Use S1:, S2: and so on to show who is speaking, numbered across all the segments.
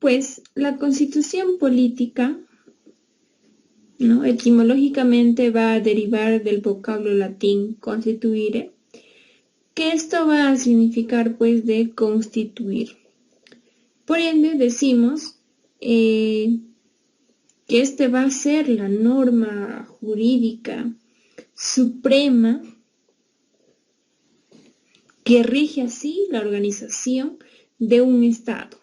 S1: Pues la constitución política, ¿no? Etimológicamente va a derivar del vocablo latín constituire, que esto va a significar pues de constituir. Por ende decimos que este va a ser la norma jurídica suprema que rige así la organización de un Estado,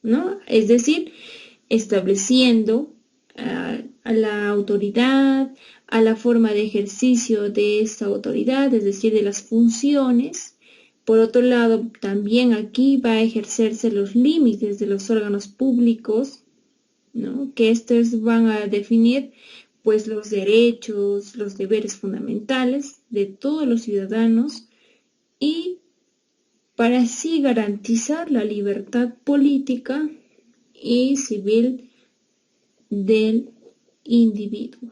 S1: ¿no? Es decir, estableciendo a la autoridad, a la forma de ejercicio de esta autoridad, es decir, de las funciones. Por otro lado, también aquí va a ejercerse los límites de los órganos públicos, ¿no? Que estos van a definir pues los derechos, los deberes fundamentales de todos los ciudadanos y para así garantizar la libertad política y civil del individuo.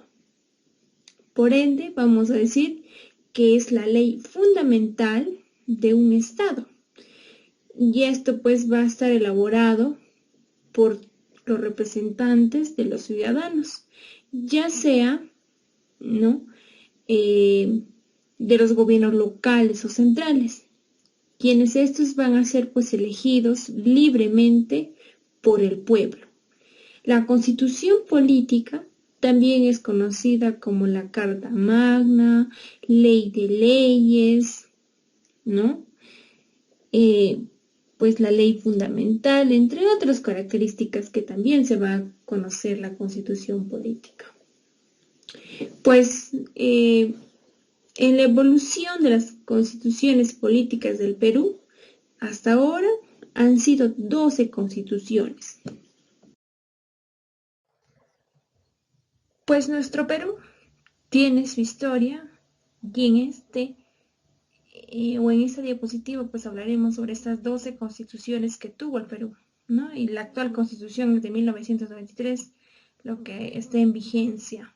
S1: Por ende, vamos a decir que es la ley fundamental de un Estado. Y esto pues va a estar elaborado por los representantes de los ciudadanos, ya sea, ¿no? De los gobiernos locales o centrales, quienes estos van a ser pues elegidos libremente por el pueblo. La Constitución política también es conocida como la Carta Magna, Ley de Leyes, ¿no? Pues la ley fundamental, entre otras características que también se va a conocer la Constitución política. Pues en la evolución de las constituciones políticas del Perú, hasta ahora han sido 12 constituciones. Pues nuestro Perú tiene su historia y en esta diapositiva pues hablaremos sobre estas 12 constituciones que tuvo el Perú, ¿no? Y la actual constitución es de 1993, lo que está en vigencia.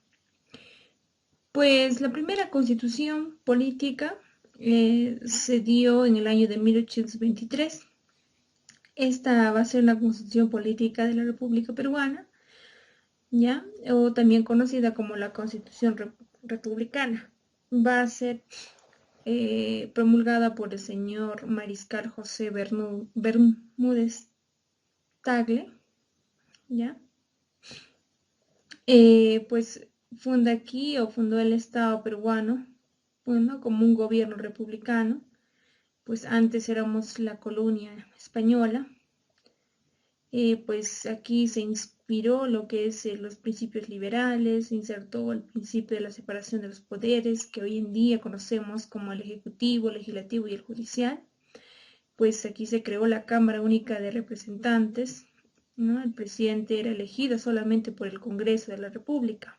S1: Pues la primera constitución política se dio en el año de 1823. Esta va a ser la constitución política de la República Peruana, ¿ya? O también conocida como la Constitución Republicana. Va a ser promulgada por el señor Mariscal José Bermúdez Tagle, ¿ya? Pues funda aquí o fundó el Estado peruano, bueno, como un gobierno republicano, pues antes éramos la colonia española. Pues aquí se inspiró lo que es los principios liberales, se insertó el principio de la separación de los poderes, que hoy en día conocemos como el Ejecutivo, Legislativo y el Judicial. Pues aquí se creó la Cámara Única de Representantes, ¿no? El presidente era elegido solamente por el Congreso de la República.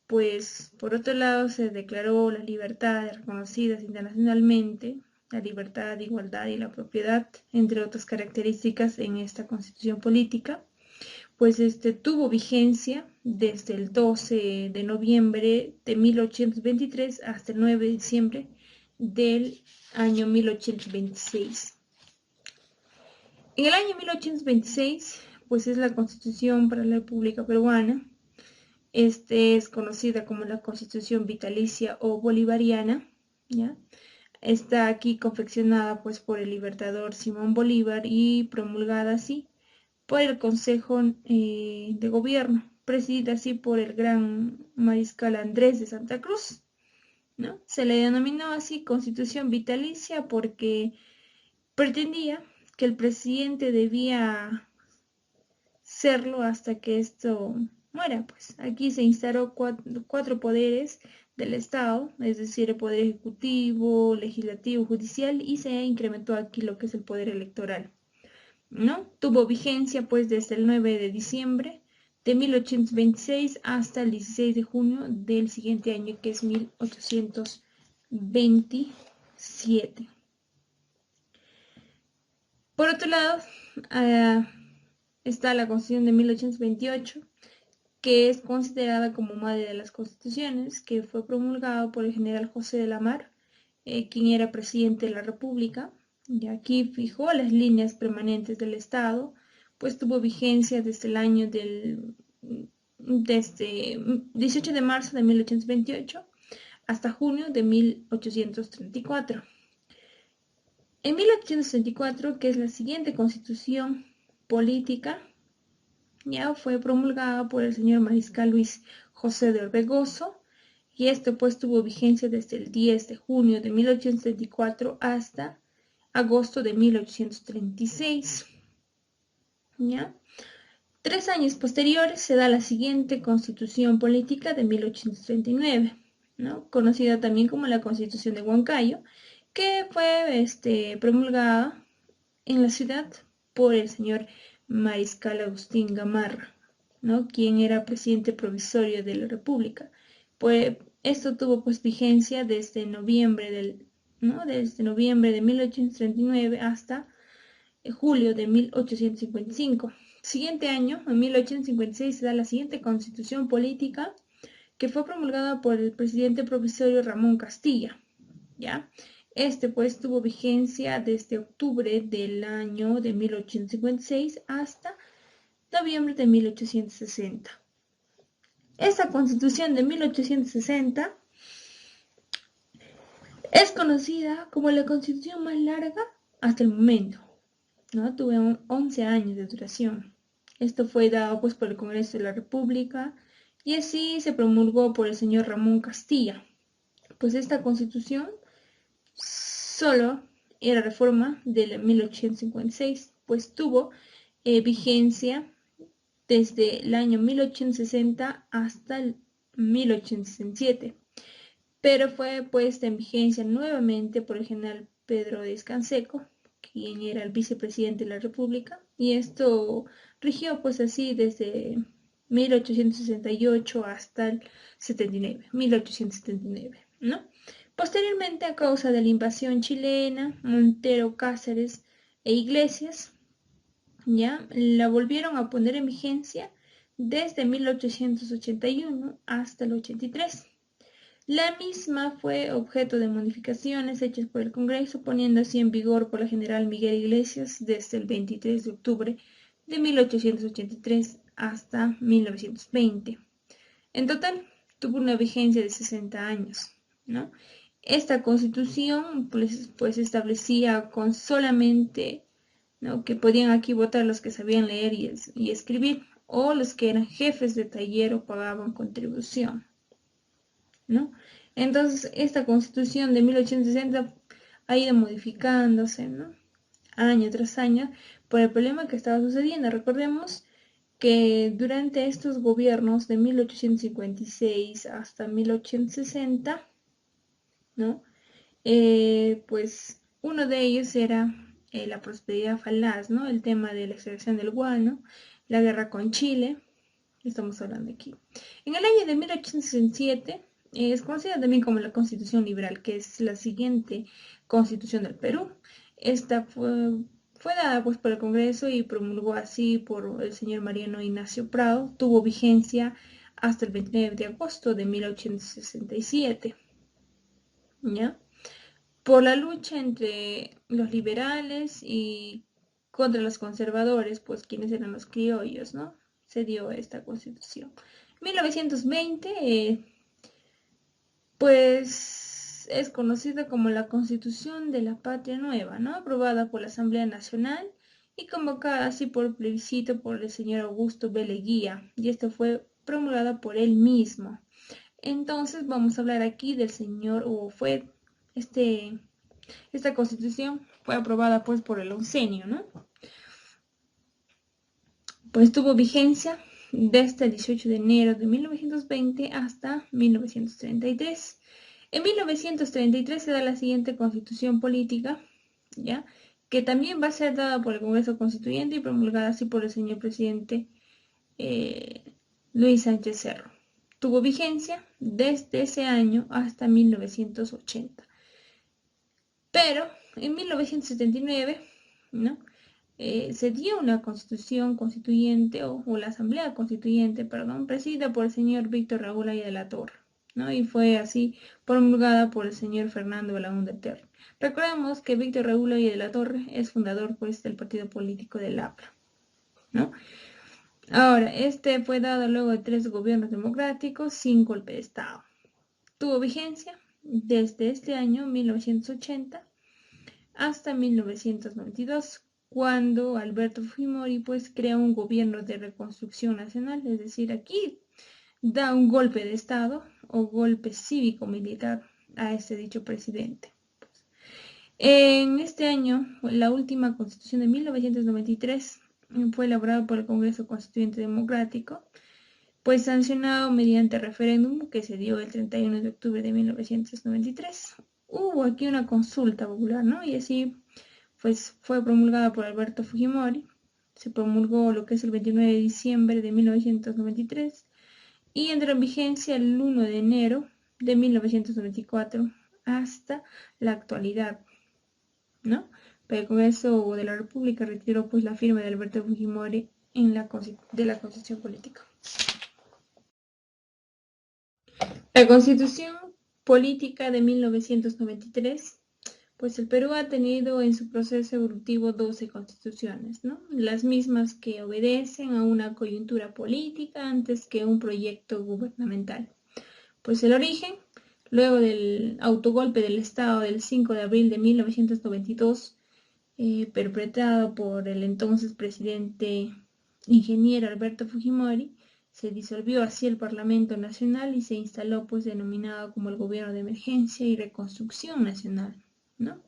S1: Pues por otro lado se declaró las libertades reconocidas internacionalmente, la libertad, igualdad y la propiedad, entre otras características en esta constitución política. Pues tuvo vigencia desde el 12 de noviembre de 1823 hasta el 9 de diciembre del año 1826. En el año 1826, pues es la Constitución para la República Peruana. Es conocida como la Constitución Vitalicia o Bolivariana, ¿ya? Está aquí confeccionada pues por el libertador Simón Bolívar y promulgada así por el Consejo de Gobierno, presidida así por el gran mariscal Andrés de Santa Cruz, ¿no? Se le denominó así Constitución Vitalicia porque pretendía que el presidente debía serlo hasta que esto muera. Pues aquí se instauró cuatro poderes del Estado, es decir, el poder ejecutivo, legislativo, judicial, y se incrementó aquí lo que es el poder electoral, ¿no? Tuvo vigencia pues desde el 9 de diciembre de 1826 hasta el 16 de junio del siguiente año, que es 1827. Por otro lado, está la Constitución de 1828, que es considerada como madre de las constituciones, que fue promulgada por el general José de la Mar, quien era presidente de la República, Y aquí fijó las líneas permanentes del Estado, pues tuvo vigencia desde el año desde 18 de marzo de 1828 hasta junio de 1834. En 1834, que es la siguiente constitución política, ya fue promulgada por el señor mariscal Luis José de Orbegoso, y esto pues tuvo vigencia desde el 10 de junio de 1834 hasta agosto de 1836. ¿Ya? 3 años posteriores se da la siguiente constitución política de 1839, ¿no? Conocida también como la Constitución de Huancayo, que fue promulgada en la ciudad por el señor Mariscal Agustín Gamarra, ¿no? Quien era presidente provisorio de la República. Pues esto tuvo pues vigencia desde noviembre desde noviembre de 1839 hasta julio de 1855. Siguiente año, en 1856, se da la siguiente constitución política que fue promulgada por el presidente provisorio Ramón Castilla, ¿ya? Pues tuvo vigencia desde octubre del año de 1856 hasta noviembre de 1860. Esta constitución de 1860 es conocida como la constitución más larga hasta el momento, ¿no? Tuvo 11 años de duración. Esto fue dado pues por el Congreso de la República y así se promulgó por el señor Ramón Castilla. Pues esta constitución solo era reforma del 1856, pues tuvo vigencia desde el año 1860 hasta el 1867, pero fue puesta en vigencia nuevamente por el general Pedro Descanseco, quien era el vicepresidente de la República, y esto rigió pues así desde 1868 hasta el 1879, ¿no? Posteriormente, a causa de la invasión chilena, Montero, Cáceres e Iglesias, ya la volvieron a poner en vigencia desde 1881 hasta el 83. La misma fue objeto de modificaciones hechas por el Congreso, poniendo así en vigor por la general Miguel Iglesias desde el 23 de octubre de 1883 hasta 1920. En total, tuvo una vigencia de 60 años, ¿no? Esta constitución pues establecía con solamente, ¿no?, que podían aquí votar los que sabían leer y escribir, o los que eran jefes de taller o pagaban contribución, ¿no? Entonces, esta constitución de 1860 ha ido modificándose, ¿no?, año tras año, por el problema que estaba sucediendo. Recordemos que durante estos gobiernos de 1856 hasta 1860, ¿no?, pues uno de ellos era la prosperidad falaz, ¿no?, el tema de la extracción del guano, la guerra con Chile, estamos hablando aquí. En el año de 1867 es conocida también como la Constitución Liberal, que es la siguiente constitución del Perú. Esta fue dada pues por el Congreso y promulgó así por el señor Mariano Ignacio Prado. Tuvo vigencia hasta el 29 de agosto de 1867. ¿Ya? Por la lucha entre los liberales y contra los conservadores, pues quienes eran los criollos, ¿no?, se dio esta constitución. 1920, pues es conocida como la Constitución de la Patria Nueva, ¿no?, aprobada por la Asamblea Nacional y convocada así por plebiscito por el señor Augusto B. Leguía, y esto fue promulgada por él mismo. Entonces vamos a hablar aquí del señor, esta constitución fue aprobada pues por el oncenio, ¿no? Pues tuvo vigencia desde el 18 de enero de 1920 hasta 1933. En 1933 se da la siguiente constitución política, ¿ya?, que también va a ser dada por el Congreso Constituyente y promulgada así por el señor presidente Luis Sánchez Cerro. Tuvo vigencia desde ese año hasta 1980. Pero en 1979, ¿no?, se dio una constitución constituyente o la asamblea constituyente, perdón, presidida por el señor Víctor Raúl Aya de la Torre, ¿no? Y fue así promulgada por el señor Fernando Belaúnde Terry. Recordemos que Víctor Raúl Oye de la Torre es fundador pues del partido político del APRA, ¿no? Ahora, este fue dado luego de 3 gobiernos democráticos sin golpe de Estado. Tuvo vigencia desde este año 1980 hasta 1992, cuando Alberto Fujimori pues crea un gobierno de reconstrucción nacional, es decir, aquí da un golpe de Estado o golpe cívico-militar a este dicho presidente. En este año, la última constitución de 1993 fue elaborada por el Congreso Constituyente Democrático, pues sancionado mediante referéndum que se dio el 31 de octubre de 1993. Hubo aquí una consulta popular, ¿no? Y así pues fue promulgada por Alberto Fujimori. Se promulgó lo que es el 29 de diciembre de 1993 y entró en vigencia el 1 de enero de 1994 hasta la actualidad, ¿no? Pero el Congreso de la República retiró pues la firma de Alberto Fujimori en la Constitución Política. La Constitución Política de 1993, pues el Perú ha tenido en su proceso evolutivo 12 constituciones, ¿no? Las mismas que obedecen a una coyuntura política antes que un proyecto gubernamental. Pues el origen, luego del autogolpe del Estado del 5 de abril de 1992, perpetrado por el entonces presidente ingeniero Alberto Fujimori, se disolvió así el Parlamento Nacional y se instaló pues denominado como el Gobierno de Emergencia y Reconstrucción Nacional, ¿no?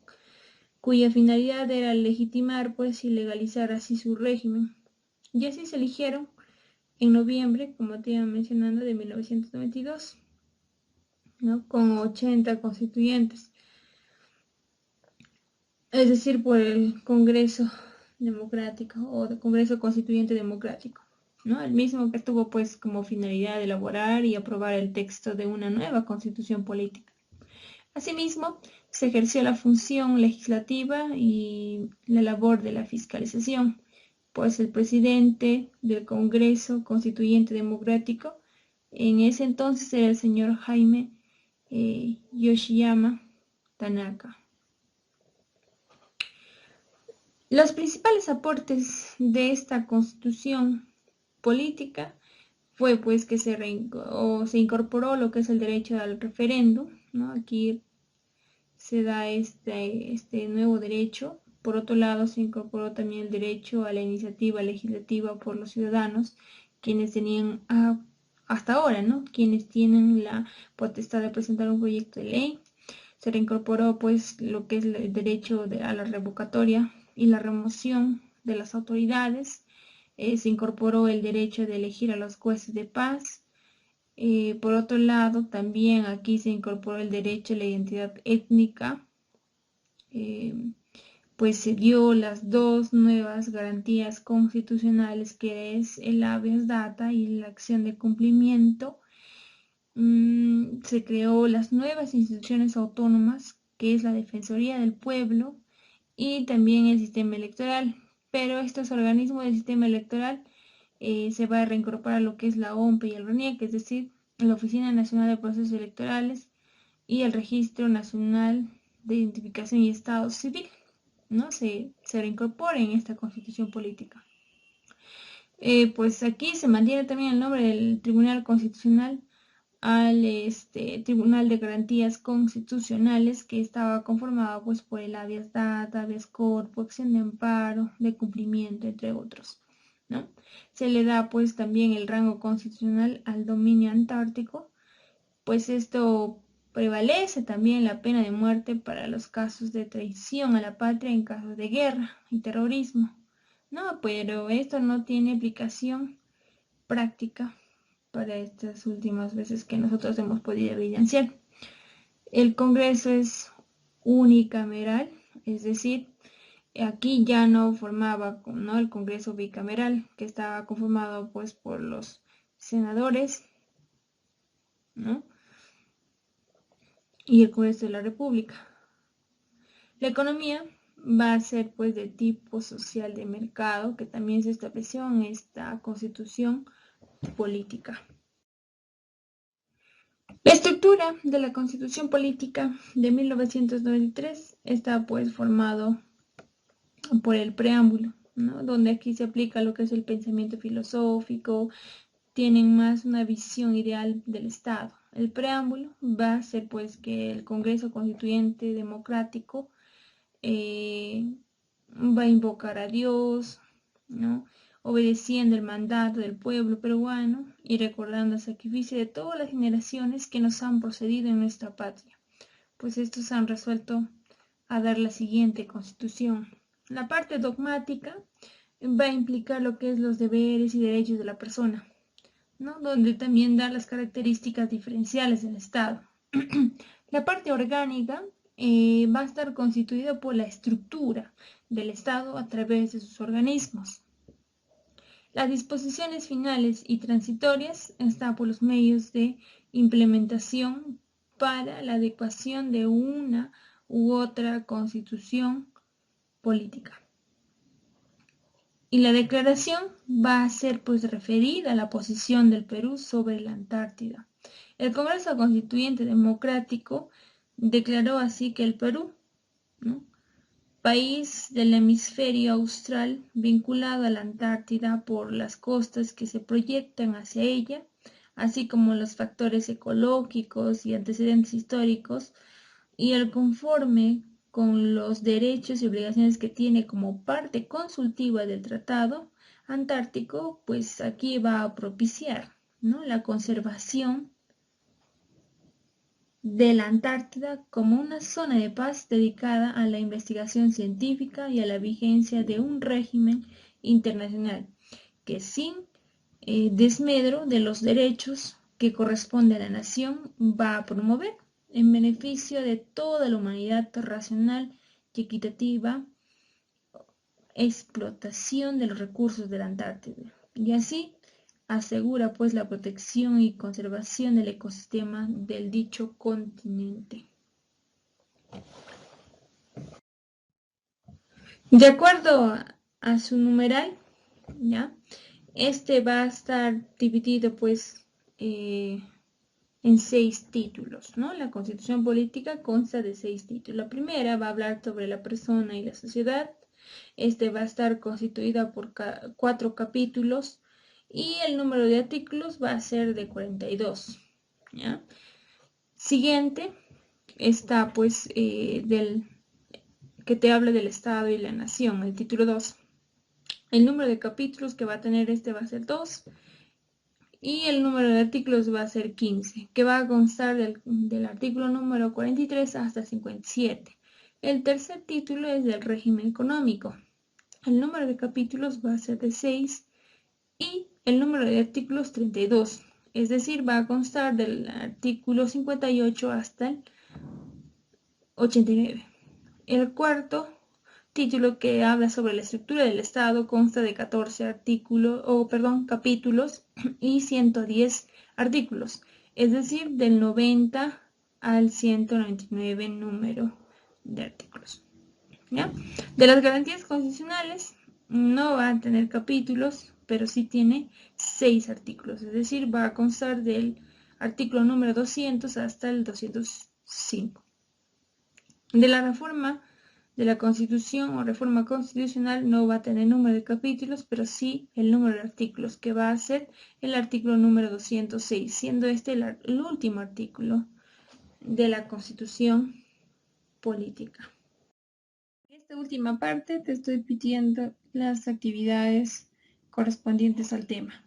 S1: Cuya finalidad era legitimar pues y legalizar así su régimen. Y así se eligieron en noviembre, como te iba mencionando, de 1992, ¿no? Con 80 constituyentes, es decir, por el Congreso Democrático o el Congreso Constituyente Democrático, ¿no? El mismo que tuvo pues como finalidad elaborar y aprobar el texto de una nueva constitución política. Asimismo, se ejerció la función legislativa y la labor de la fiscalización, pues el presidente del Congreso Constituyente Democrático en ese entonces era el señor Jaime Yoshiyama Tanaka. Los principales aportes de esta constitución política fue pues que se incorporó lo que es el derecho al referéndum, ¿no? Aquí se da este nuevo derecho. Por otro lado, se incorporó también el derecho a la iniciativa legislativa por los ciudadanos, quienes tenían hasta ahora, ¿no? Quienes tienen la potestad de presentar un proyecto de ley. Se reincorporó pues lo que es el derecho a la revocatoria y la remoción de las autoridades. Se incorporó el derecho de elegir a los jueces de paz. Por otro lado, también aquí se incorporó el derecho a la identidad étnica. Pues se dio las dos nuevas garantías constitucionales, que es el habeas data y la acción de cumplimiento. Se creó las nuevas instituciones autónomas, que es la Defensoría del Pueblo y también el sistema electoral. Pero estos organismos del sistema electoral se va a reincorporar a lo que es la OMPE y el RENIEC, es decir, la Oficina Nacional de Procesos Electorales y el Registro Nacional de Identificación y Estado Civil, ¿no? Se reincorpora en esta constitución política. Pues aquí se mantiene también el nombre del Tribunal Constitucional al Tribunal de Garantías Constitucionales, que estaba conformado pues por el habeas data, habeas corpus, acción de amparo, de cumplimiento, entre otros, ¿no? Se le da pues también el rango constitucional al dominio antártico, pues esto prevalece también la pena de muerte para los casos de traición a la patria en casos de guerra y terrorismo, ¿no? Pero esto no tiene aplicación práctica para estas últimas veces que nosotros hemos podido evidenciar. El Congreso es unicameral, es decir, aquí ya no formaba, ¿no?, el Congreso bicameral, que estaba conformado pues por los senadores, ¿no?, y el Congreso de la República. La economía va a ser pues de tipo social de mercado, que también se estableció en esta constitución política. La estructura de la Constitución Política de 1993 está pues formado por el preámbulo, ¿no? Donde aquí se aplica lo que es el pensamiento filosófico, tienen más una visión ideal del Estado. El preámbulo va a ser pues que el Congreso Constituyente Democrático va a invocar a Dios, ¿no? Obedeciendo el mandato del pueblo peruano y recordando el sacrificio de todas las generaciones que nos han procedido en nuestra patria. Pues estos han resuelto a dar la siguiente constitución. La parte dogmática va a implicar lo que es los deberes y derechos de la persona, ¿no? Donde también da las características diferenciales del Estado. La parte orgánica va a estar constituida por la estructura del Estado a través de sus organismos. Las disposiciones finales y transitorias están por los medios de implementación para la adecuación de una u otra constitución política. Y la declaración va a ser pues referida a la posición del Perú sobre la Antártida. El Congreso Constituyente Democrático declaró así que el Perú, ¿no?, país del hemisferio austral vinculado a la Antártida por las costas que se proyectan hacia ella, así como los factores ecológicos y antecedentes históricos, y el conforme con los derechos y obligaciones que tiene como parte consultiva del Tratado Antártico, pues aquí va a propiciar, ¿no?, la conservación de la Antártida como una zona de paz dedicada a la investigación científica y a la vigencia de un régimen internacional que sin desmedro de los derechos que corresponde a la nación va a promover en beneficio de toda la humanidad racional y equitativa explotación de los recursos de la Antártida. Y así asegura pues la protección y conservación del ecosistema del dicho continente. De acuerdo a su numeral, ¿ya?, este va a estar dividido pues en 6 títulos, ¿no? La Constitución Política consta de 6 títulos. La primera va a hablar sobre la persona y la sociedad. Este va a estar constituida por 4 capítulos y el número de artículos va a ser de 42, ¿ya? Siguiente está pues que te habla del Estado y la Nación, el título 2. El número de capítulos que va a tener este va a ser 2 y el número de artículos va a ser 15, que va a constar del artículo número 43 hasta 57. El tercer título es del régimen económico. El número de capítulos va a ser de 6 y el número de artículos 32, es decir, va a constar del artículo 58 hasta el 89. El cuarto título, que habla sobre la estructura del Estado, consta de 14 capítulos y 110 artículos, es decir, del 90 al 199 número de artículos, ¿ya? De las garantías constitucionales no va a tener capítulos, pero sí tiene 6 artículos, es decir, va a constar del artículo número 200 hasta el 205. De la reforma de la Constitución o reforma constitucional no va a tener número de capítulos, pero sí el número de artículos, que va a ser el artículo número 206, siendo este el último artículo de la Constitución política. En esta última parte te estoy pidiendo las actividades correspondientes al tema.